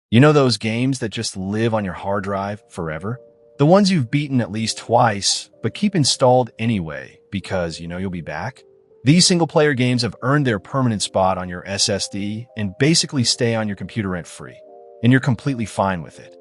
You know those games that just live on your hard drive forever? The ones you've beaten at least twice, but keep installed anyway because you know you'll be back? These single-player games have earned their permanent spot on your SSD and basically stay on your computer rent-free, and you're completely fine with it.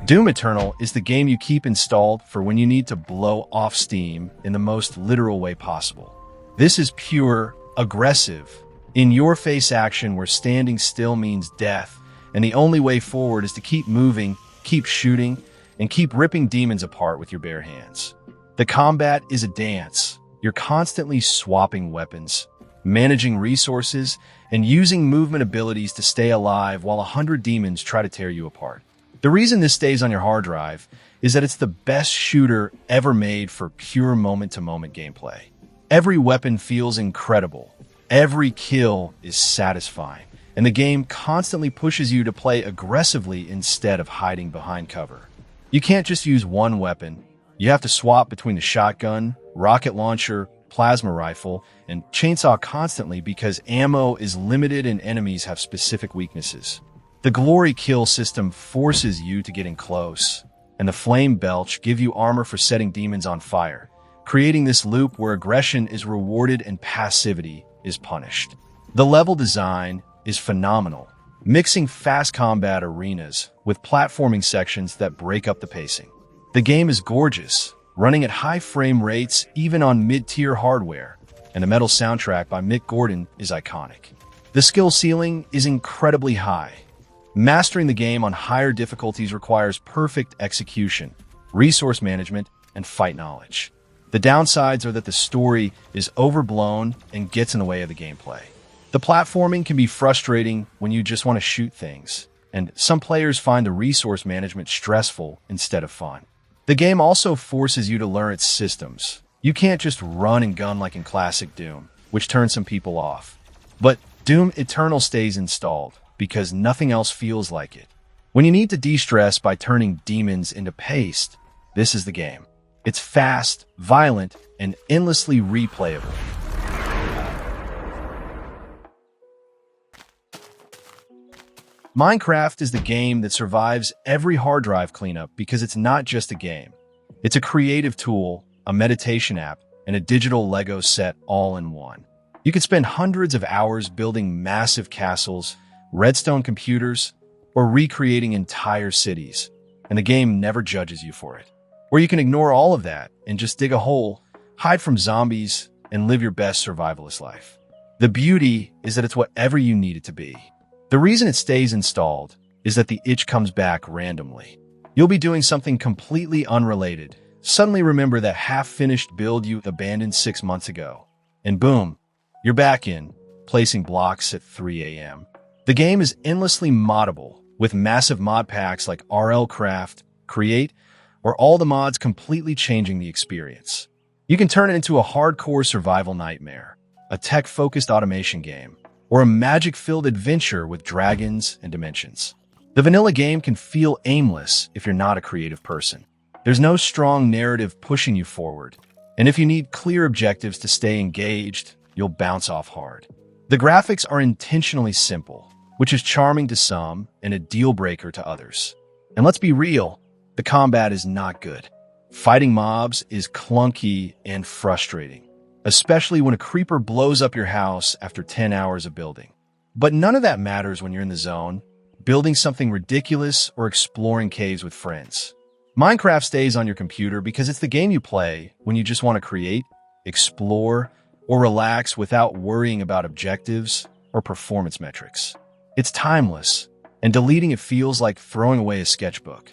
Doom Eternal is the game you keep installed for when you need to blow off steam in the most literal way possible. This is pure, aggressive, in-your-face action where standing still means death, and the only way forward is to keep moving, keep shooting, and keep ripping demons apart with your bare hands. The combat is a dance. You're constantly swapping weapons, managing resources, and using movement abilities to stay alive while 100 demons try to tear you apart. The reason this stays on your hard drive is that it's the best shooter ever made for pure moment-to-moment gameplay. Every weapon feels incredible. Every kill is satisfying. And the game constantly pushes you to play aggressively instead of hiding behind cover. You can't just use one weapon. You have to swap between the shotgun, rocket launcher, plasma rifle, and chainsaw constantly because ammo is limited and enemies have specific weaknesses. The glory kill system forces you to get in close, and the flame belch give you armor for setting demons on fire, creating this loop where aggression is rewarded and passivity is punished. The level design is phenomenal, mixing fast combat arenas with platforming sections that break up the pacing. The game is gorgeous, running at high frame rates even on mid-tier hardware, and the metal soundtrack by Mick Gordon is iconic. The skill ceiling is incredibly high. Mastering the game on higher difficulties requires perfect execution, resource management, and fight knowledge. The downsides are that the story is overblown and gets in the way of the gameplay. The platforming can be frustrating when you just want to shoot things, and some players find the resource management stressful instead of fun. The game also forces you to learn its systems. You can't just run and gun like in classic Doom, which turns some people off. But Doom Eternal stays installed, because nothing else feels like it. When you need to de-stress by turning demons into paste, this is the game. It's fast, violent, and endlessly replayable. Minecraft is the game that survives every hard drive cleanup because it's not just a game. It's a creative tool, a meditation app, and a digital Lego set all in one. You can spend hundreds of hours building massive castles, redstone computers, or recreating entire cities, and the game never judges you for it. Or you can ignore all of that and just dig a hole, hide from zombies, and live your best survivalist life. The beauty is that it's whatever you need it to be. The reason it stays installed is that the itch comes back randomly. You'll be doing something completely unrelated, suddenly remember that half-finished build you abandoned 6 months ago, and boom, you're back in, placing blocks at 3 a.m. The game is endlessly moddable, with massive mod packs like RL Craft, Create, or all the mods completely changing the experience. You can turn it into a hardcore survival nightmare, a tech-focused automation game, or a magic-filled adventure with dragons and dimensions. The vanilla game can feel aimless if you're not a creative person. There's no strong narrative pushing you forward, and if you need clear objectives to stay engaged, you'll bounce off hard. The graphics are intentionally simple, which is charming to some and a deal-breaker to others. And let's be real, the combat is not good. Fighting mobs is clunky and frustrating, especially when a creeper blows up your house after 10 hours of building. But none of that matters when you're in the zone, building something ridiculous or exploring caves with friends. Minecraft stays on your computer because it's the game you play when you just want to create, explore, or relax without worrying about objectives or performance metrics. It's timeless, and deleting it feels like throwing away a sketchbook.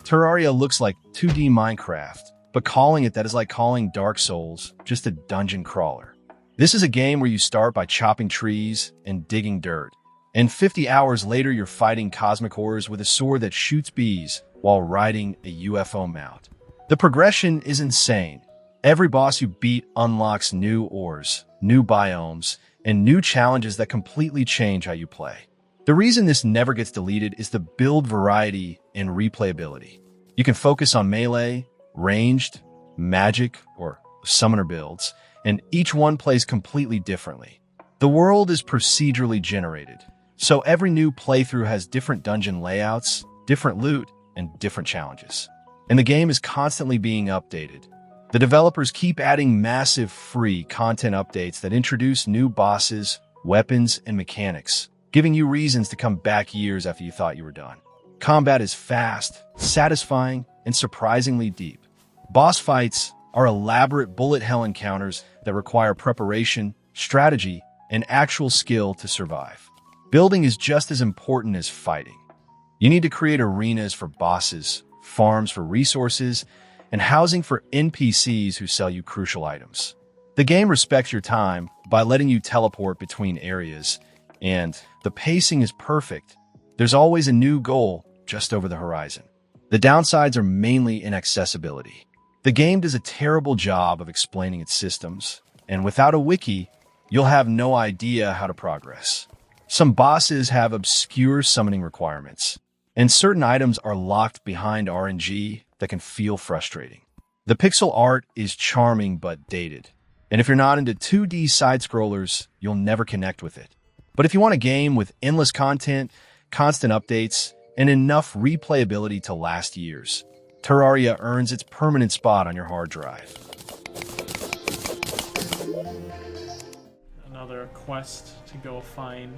Terraria looks like 2D Minecraft, but calling it that is like calling Dark Souls just a dungeon crawler. This is a game where you start by chopping trees and digging dirt, and 50 hours later you're fighting cosmic horrors with a sword that shoots bees while riding a UFO mount. The progression is insane. Every boss you beat unlocks new ores, new biomes, and new challenges that completely change how you play. The reason this never gets deleted is the build variety and replayability. You can focus on melee, ranged, magic, or summoner builds, and each one plays completely differently. The world is procedurally generated, so every new playthrough has different dungeon layouts, different loot, and different challenges. And the game is constantly being updated. The developers keep adding massive free content updates that introduce new bosses, weapons, and mechanics, giving you reasons to come back years after you thought you were done. Combat is fast, satisfying, and surprisingly deep. Boss fights are elaborate bullet hell encounters that require preparation, strategy, and actual skill to survive. Building is just as important as fighting. You need to create arenas for bosses, farms for resources, and housing for NPCs who sell you crucial items. The game respects your time by letting you teleport between areas, and the pacing is perfect. There's always a new goal just over the horizon. The downsides are mainly inaccessibility. The game does a terrible job of explaining its systems, and without a wiki, you'll have no idea how to progress. Some bosses have obscure summoning requirements, and certain items are locked behind RNG that can feel frustrating. The pixel art is charming but dated, and if you're not into 2D side-scrollers, you'll never connect with it. But if you want a game with endless content, constant updates, and enough replayability to last years, Terraria earns its permanent spot on your hard drive. Another quest to go find.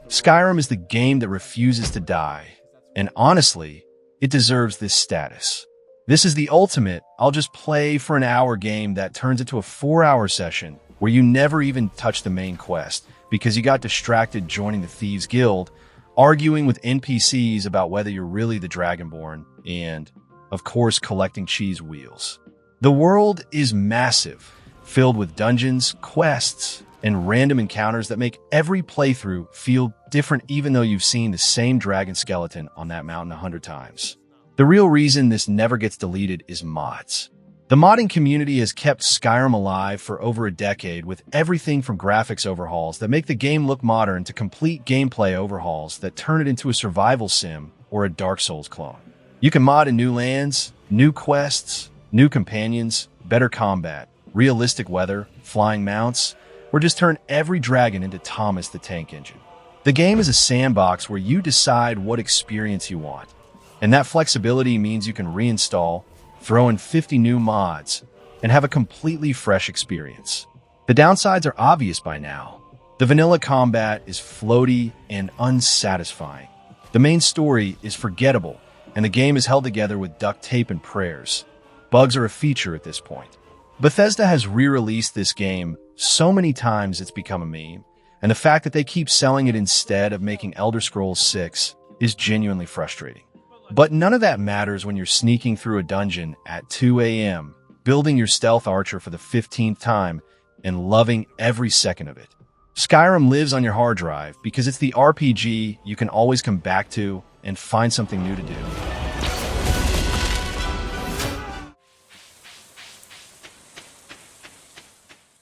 Skyrim is the game that refuses to die, and honestly, it deserves this status. This is the ultimate I'll just play for an hour game that turns into a 4-hour session where you never even touch the main quest because you got distracted joining the Thieves Guild, arguing with NPCs about whether you're really the Dragonborn, and, of course, collecting cheese wheels. The world is massive, filled with dungeons, quests, and random encounters that make every playthrough feel different even though you've seen the same dragon skeleton on that mountain 100 times. The real reason this never gets deleted is mods. The modding community has kept Skyrim alive for over a decade with everything from graphics overhauls that make the game look modern to complete gameplay overhauls that turn it into a survival sim or a Dark Souls clone. You can mod in new lands, new quests, new companions, better combat, realistic weather, flying mounts, or just turn every dragon into Thomas the Tank Engine. The game is a sandbox where you decide what experience you want, and that flexibility means you can reinstall, throw in 50 new mods, and have a completely fresh experience. The downsides are obvious by now. The vanilla combat is floaty and unsatisfying. The main story is forgettable, and the game is held together with duct tape and prayers. Bugs are a feature at this point. Bethesda has re-released this game so many times it's become a meme, and the fact that they keep selling it instead of making Elder Scrolls 6 is genuinely frustrating. But none of that matters when you're sneaking through a dungeon at 2 a.m., building your stealth archer for the 15th time, and loving every second of it. Skyrim lives on your hard drive because it's the RPG you can always come back to and find something new to do.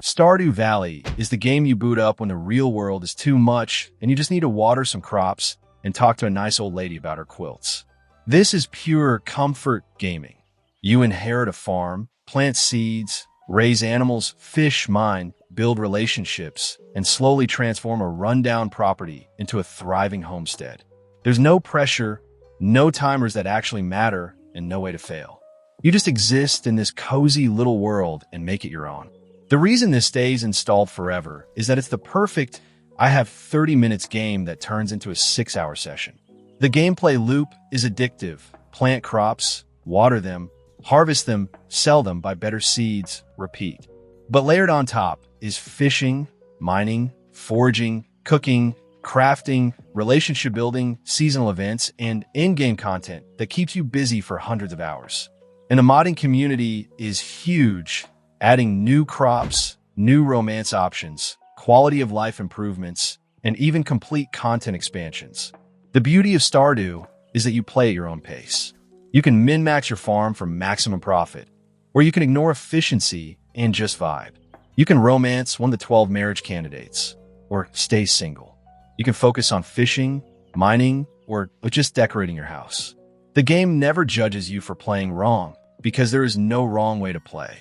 Stardew Valley is the game you boot up when the real world is too much and you just need to water some crops and talk to a nice old lady about her quilts. This is pure comfort gaming. You inherit a farm, plant seeds, raise animals, fish, mine, build relationships, and slowly transform a rundown property into a thriving homestead. There's no pressure, no timers that actually matter, and no way to fail. You just exist in this cozy little world and make it your own. The reason this stays installed forever is that it's the perfect I have 30 minutes game that turns into a 6-hour session. The gameplay loop is addictive. Plant crops, water them, harvest them, sell them, buy better seeds, repeat. But layered on top is fishing, mining, foraging, cooking, crafting, relationship building, seasonal events, and in-game content that keeps you busy for hundreds of hours. And the modding community is huge, adding new crops, new romance options, quality of life improvements, and even complete content expansions. The beauty of Stardew is that you play at your own pace. You can min-max your farm for maximum profit, or you can ignore efficiency and just vibe. You can romance 1 to 12 marriage candidates, or stay single. You can focus on fishing, mining, or just decorating your house. The game never judges you for playing wrong. because there is no wrong way to play.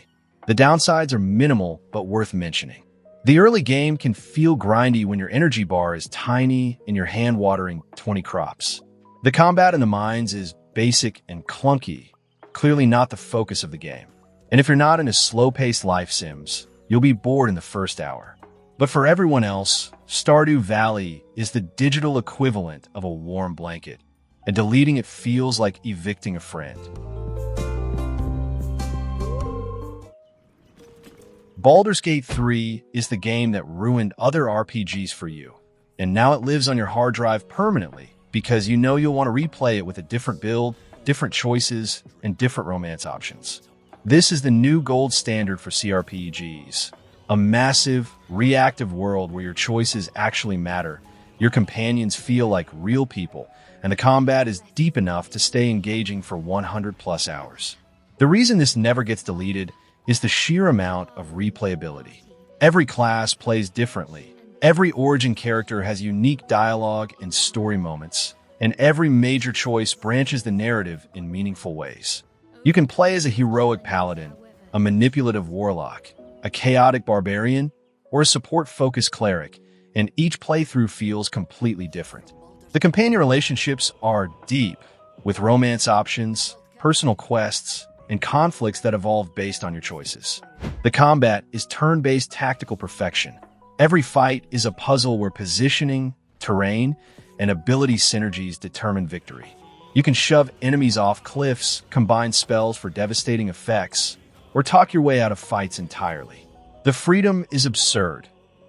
The downsides are minimal but worth mentioning. The early game can feel grindy when your energy bar is tiny and your hand watering 20 crops. The combat in the mines is basic and clunky, clearly not the focus of the game. And if you're not into slow-paced life sims, you'll be bored in the first hour. But for everyone else, Stardew Valley is the digital equivalent of a warm blanket, and deleting it feels like evicting a friend. Baldur's Gate 3 is the game that ruined other RPGs for you, and now it lives on your hard drive permanently because you know you'll want to replay it with a different build, different choices, and different romance options. This is the new gold standard for CRPGs, a massive, reactive world where your choices actually matter, your companions feel like real people, and the combat is deep enough to stay engaging for 100+ hours. The reason this never gets deleted is the sheer amount of replayability. Every class plays differently. Every origin character has unique dialogue and story moments, and every major choice branches the narrative in meaningful ways. You can play as a heroic paladin, a manipulative warlock, a chaotic barbarian, or a support-focused cleric, and each playthrough feels completely different. The companion relationships are deep, with romance options, personal quests, and conflicts that evolve based on your choices. The combat is turn-based tactical perfection. Every fight is a puzzle where positioning, terrain, and ability synergies determine victory. You can shove enemies off cliffs, combine spells for devastating effects, or talk your way out of fights entirely. The freedom is absurd.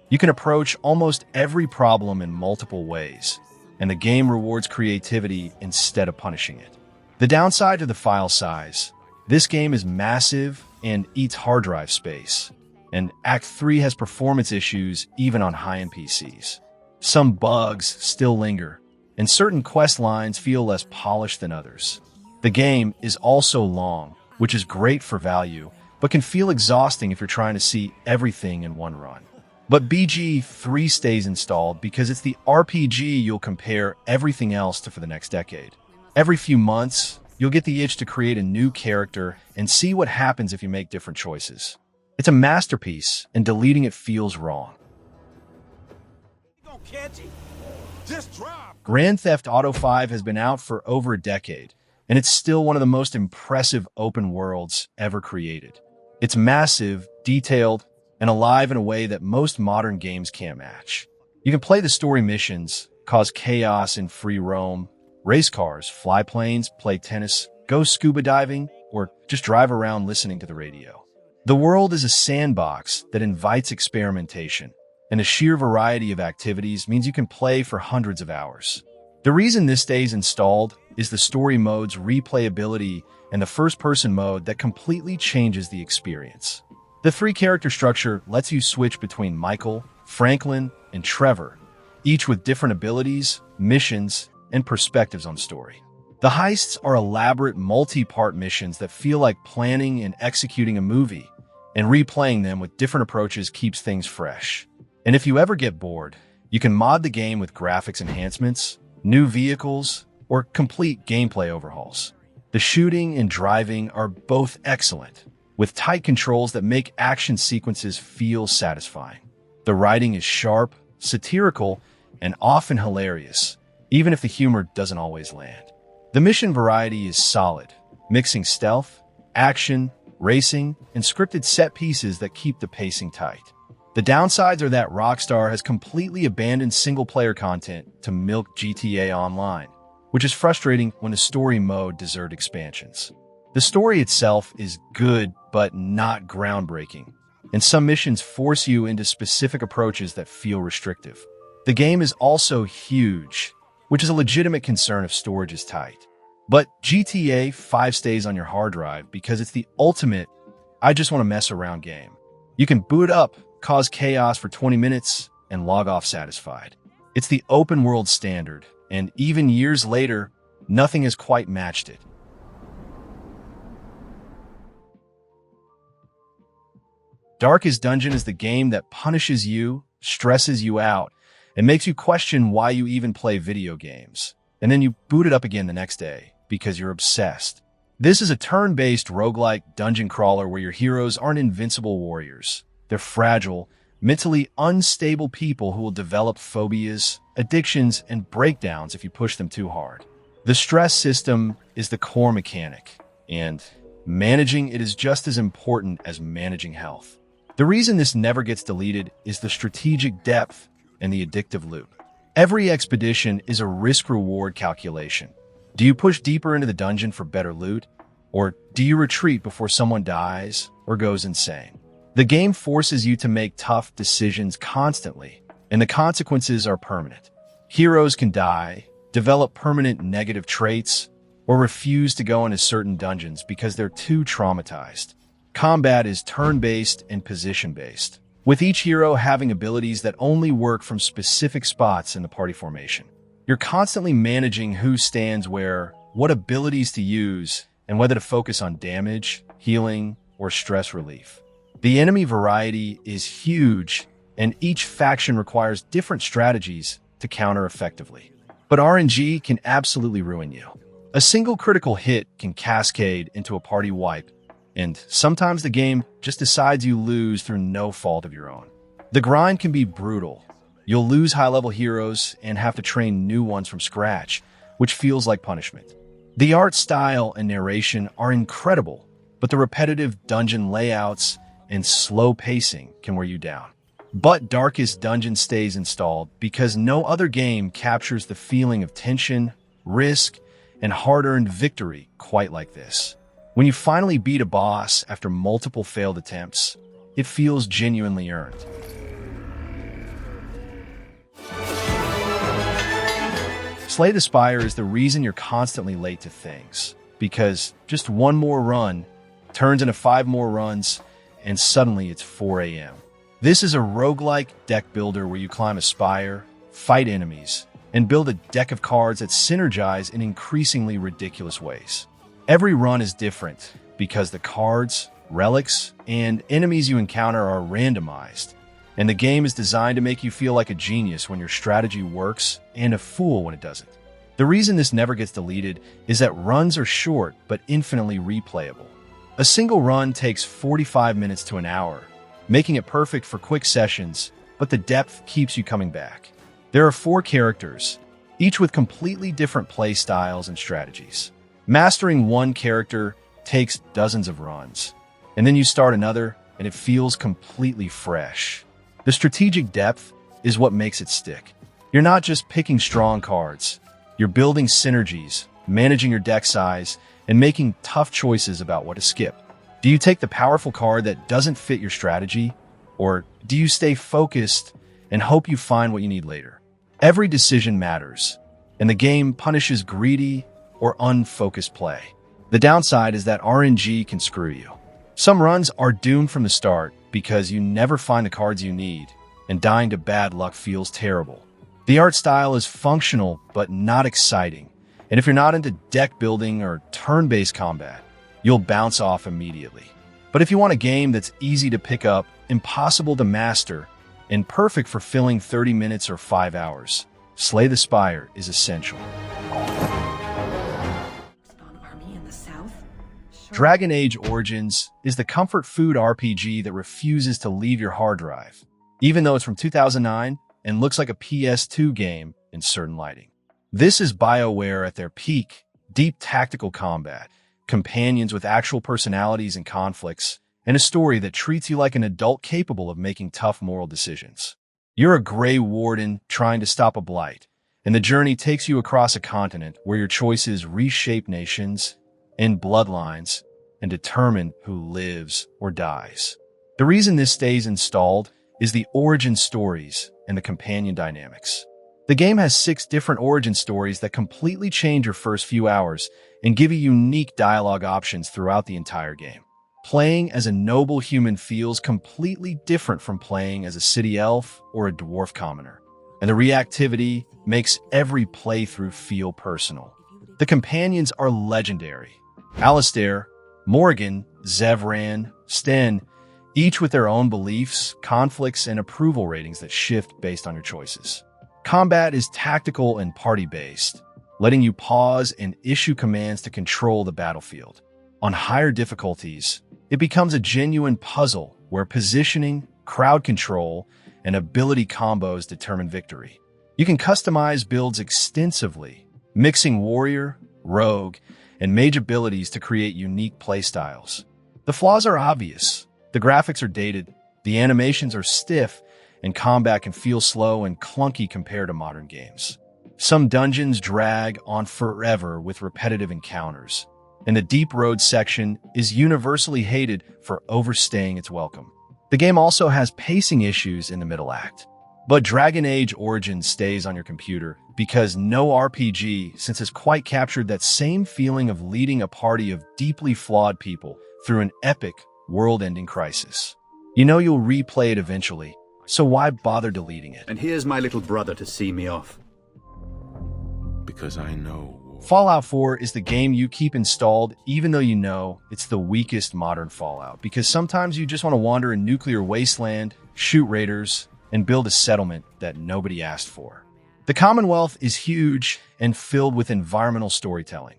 You can approach almost every problem in multiple ways, and the game rewards creativity instead of punishing it. The downside to the file size: this game is massive and eats hard drive space, and Act 3 has performance issues even on high-end PCs. Some bugs still linger, and certain quest lines feel less polished than others. The game is also long, which is great for value, but can feel exhausting if you're trying to see everything in one run. But BG3 stays installed because it's the RPG you'll compare everything else to for the next decade. Every few months, you'll get the itch to create a new character and see what happens if you make different choices. It's a masterpiece, and deleting it feels wrong. Grand Theft Auto 5 has been out for over a decade, and it's still one of the most impressive open worlds ever created. It's massive, detailed, and alive in a way that most modern games can't match. You can play the story missions, cause chaos in free roam, race cars, fly planes, play tennis, go scuba diving, or just drive around listening to the radio. The world is a sandbox that invites experimentation, and the sheer variety of activities means you can play for hundreds of hours. The reason this stays installed is the story mode's replayability and the first-person mode that completely changes the experience. The three-character structure lets you switch between Michael, Franklin, and Trevor, each with different abilities, missions, and perspectives on story. The heists are elaborate multi-part missions that feel like planning and executing a movie, and replaying them with different approaches keeps things fresh. And if you ever get bored, you can mod the game with graphics enhancements, new vehicles, or complete gameplay overhauls. The shooting and driving are both excellent, with tight controls that make action sequences feel satisfying. The writing is sharp, satirical, and often hilarious, even if the humor doesn't always land. The mission variety is solid, mixing stealth, action, racing, and scripted set pieces that keep the pacing tight. The downsides are that Rockstar has completely abandoned single-player content to milk GTA Online, which is frustrating when the story mode deserved expansions. The story itself is good, but not groundbreaking, and some missions force you into specific approaches that feel restrictive. The game is also huge, which is a legitimate concern if storage is tight. But GTA 5 stays on your hard drive because it's the ultimate I just want to mess around game. You can boot up, cause chaos for 20 minutes, and log off satisfied. It's the open world standard, and even years later, nothing has quite matched it. Darkest Dungeon is the game that punishes you, stresses you out, and makes you question why you even play video games. And then you boot it up again the next day because you're obsessed. This is a turn-based roguelike dungeon crawler where your heroes aren't invincible warriors. They're fragile, mentally unstable people who will develop phobias, addictions, and breakdowns if you push them too hard. The stress system is the core mechanic, and managing it is just as important as managing health. The reason this never gets deleted is the strategic depth and the addictive loop. Every expedition is a risk-reward calculation. Do you push deeper into the dungeon for better loot? Or do you retreat before someone dies or goes insane? The game forces you to make tough decisions constantly, and the consequences are permanent. Heroes can die, develop permanent negative traits, or refuse to go into certain dungeons because they're too traumatized. Combat is turn-based and position-based, with each hero having abilities that only work from specific spots in the party formation. You're constantly managing who stands where, what abilities to use, and whether to focus on damage, healing, or stress relief. The enemy variety is huge, and each faction requires different strategies to counter effectively. But RNG can absolutely ruin you. A single critical hit can cascade into a party wipe, and sometimes the game just decides you lose through no fault of your own. The grind can be brutal. You'll lose high-level heroes and have to train new ones from scratch, which feels like punishment. The art style and narration are incredible, but the repetitive dungeon layouts and slow pacing can wear you down. But Darkest Dungeon stays installed because no other game captures the feeling of tension, risk, and hard-earned victory quite like this. When you finally beat a boss after multiple failed attempts, it feels genuinely earned. Slay the Spire is the reason you're constantly late to things, because just one more run turns into 5 more runs, and suddenly it's 4 a.m. This is a roguelike deck builder where you climb a spire, fight enemies, and build a deck of cards that synergize in increasingly ridiculous ways. Every run is different because the cards, relics, and enemies you encounter are randomized, and the game is designed to make you feel like a genius when your strategy works and a fool when it doesn't. The reason this never gets deleted is that runs are short but infinitely replayable. A single run takes 45 minutes to an hour, making it perfect for quick sessions, but the depth keeps you coming back. There are 4 characters, each with completely different play styles and strategies. Mastering one character takes dozens of runs, and then you start another, and it feels completely fresh. The strategic depth is what makes it stick. You're not just picking strong cards. You're building synergies, managing your deck size, and making tough choices about what to skip. Do you take the powerful card that doesn't fit your strategy, or do you stay focused and hope you find what you need later? Every decision matters, and the game punishes greedy or unfocused play. The downside is that RNG can screw you. Some runs are doomed from the start because you never find the cards you need, and dying to bad luck feels terrible. The art style is functional but not exciting, and if you're not into deck building or turn-based combat, you'll bounce off immediately. But if you want a game that's easy to pick up, impossible to master, and perfect for filling 30 minutes or 5 hours, Slay the Spire is essential. Dragon Age Origins is the comfort food RPG that refuses to leave your hard drive, even though it's from 2009 and looks like a PS2 game in certain lighting. This is BioWare at their peak, deep tactical combat, companions with actual personalities and conflicts, and a story that treats you like an adult capable of making tough moral decisions. You're a Grey Warden trying to stop a blight, and the journey takes you across a continent where your choices reshape nations and bloodlines and determine who lives or dies. The reason this stays installed is the origin stories and the companion dynamics. The game has 6 different origin stories that completely change your first few hours and give you unique dialogue options throughout the entire game. Playing as a noble human feels completely different from playing as a city elf or a dwarf commoner, and the reactivity makes every playthrough feel personal. The companions are legendary. Alistair, Morgan, Zevran, Sten, each with their own beliefs, conflicts, and approval ratings that shift based on your choices. Combat is tactical and party-based, letting you pause and issue commands to control the battlefield. On higher difficulties, it becomes a genuine puzzle where positioning, crowd control, and ability combos determine victory. You can customize builds extensively, mixing warrior, rogue, and mage abilities to create unique playstyles. The flaws are obvious. The graphics are dated, the animations are stiff, and combat can feel slow and clunky compared to modern games. Some dungeons drag on forever with repetitive encounters, and the Deep Road section is universally hated for overstaying its welcome. The game also has pacing issues in the middle act. But Dragon Age Origins stays on your computer because no RPG since has quite captured that same feeling of leading a party of deeply flawed people through an epic, world-ending crisis. You know you'll replay it eventually, so why bother deleting it? And here's my little brother to see me off. Because I know. Fallout 4 is the game you keep installed even though you know it's the weakest modern Fallout, because sometimes you just want to wander a nuclear wasteland, shoot raiders, and build a settlement that nobody asked for. The Commonwealth is huge and filled with environmental storytelling.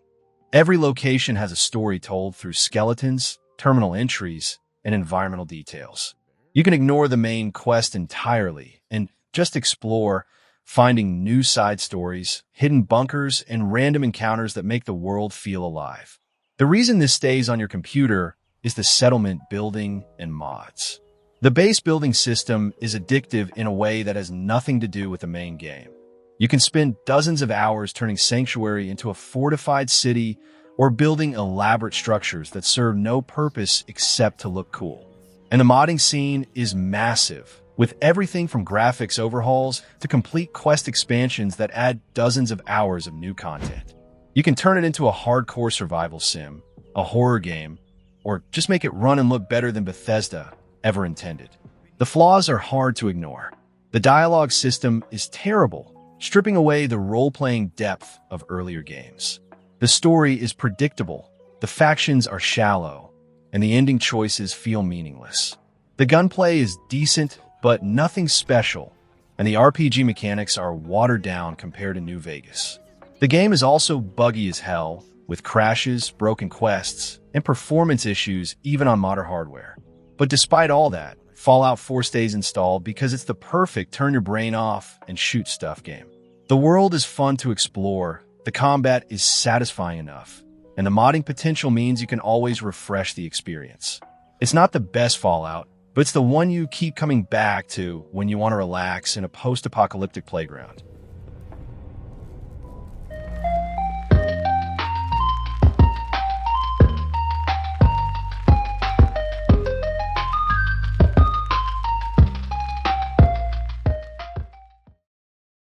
Every location has a story told through skeletons, terminal entries, and environmental details. You can ignore the main quest entirely and just explore, finding new side stories, hidden bunkers, and random encounters that make the world feel alive. The reason this stays on your computer is the settlement building and mods. The base building system is addictive in a way that has nothing to do with the main game. You can spend dozens of hours turning Sanctuary into a fortified city or building elaborate structures that serve no purpose except to look cool. And the modding scene is massive, with everything from graphics overhauls to complete quest expansions that add dozens of hours of new content. You can turn it into a hardcore survival sim, a horror game, or just make it run and look better than Bethesda ever intended. The flaws are hard to ignore. The dialogue system is terrible, stripping away the role-playing depth of earlier games. The story is predictable, the factions are shallow, and the ending choices feel meaningless. The gunplay is decent, but nothing special, and the RPG mechanics are watered down compared to New Vegas. The game is also buggy as hell, with crashes, broken quests, and performance issues even on modern hardware. But despite all that, Fallout 4 stays installed because it's the perfect turn your brain off and shoot stuff game. The world is fun to explore, the combat is satisfying enough, and the modding potential means you can always refresh the experience. It's not the best Fallout, but it's the one you keep coming back to when you want to relax in a post-apocalyptic playground.